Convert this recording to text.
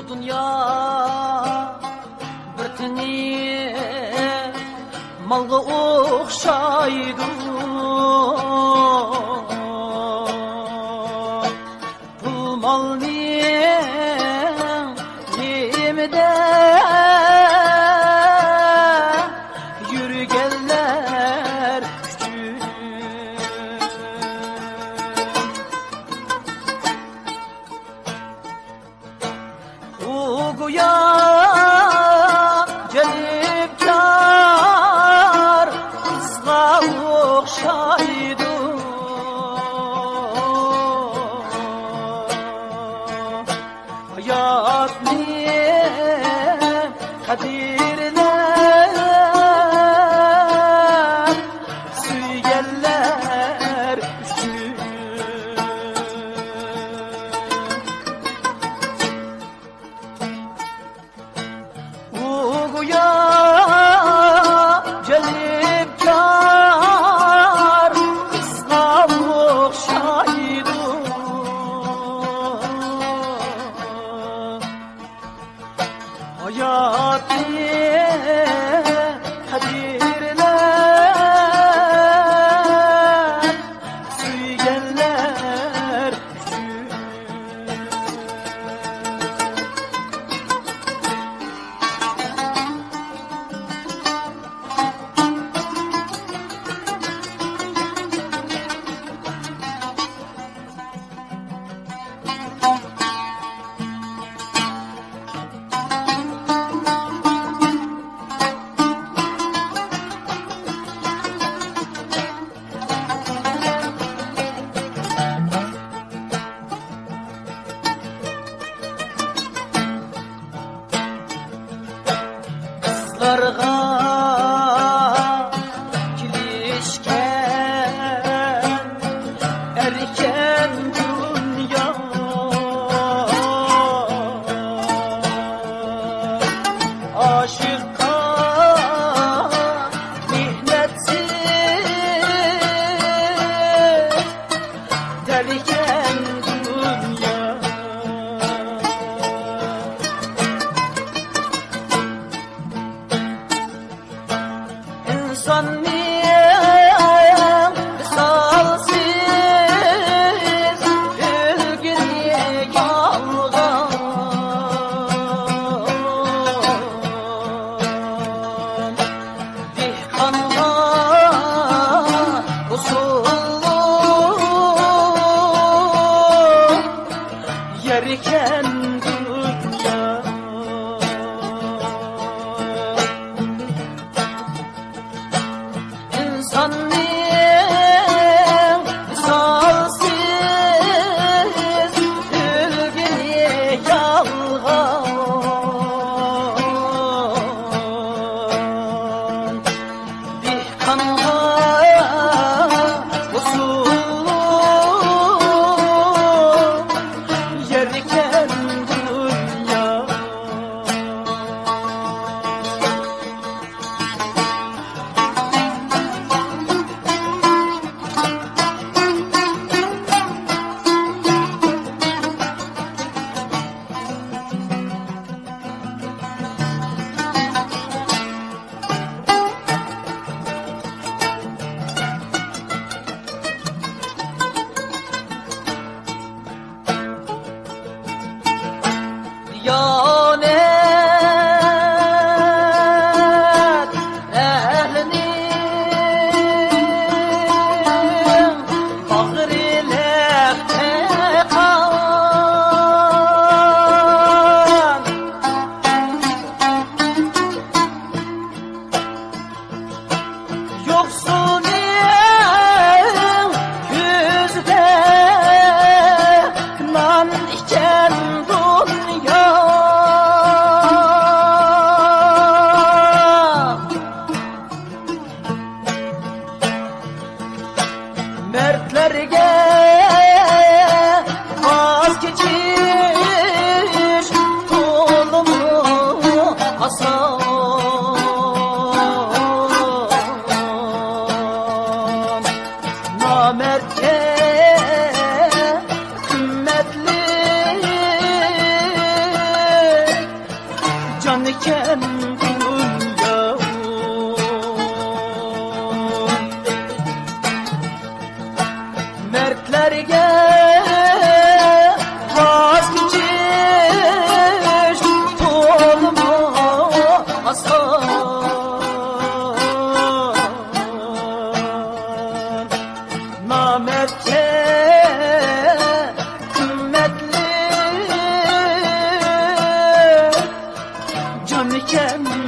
dünya bir tini malga okşaydı. Pul mal yemide yürügenler küçük. Uğuya gelip kar kızga okşaydı. Hayat niye kadirler suygeller üçün. Uğuya gelip kar kızga okşaydı. Hayat diye kadirler suygeller küçük. Kızlarga kilişken erken dünya aşıkka mihnetsiz derken dünya. İnsan niye misalsiz, ülgün niye yalgan? Dihkanla usullu yerken dünya. İnsan niye misalsiz, ülgün niye yalgan? Dihkanla usullu yerken dünya. Diyanet ehlinin bağrıyla tekan, yoksulun yüzde nan iken dünya. iken dünya. Mertlerge vazgeçiş olmaz namertçe kıymetli can iken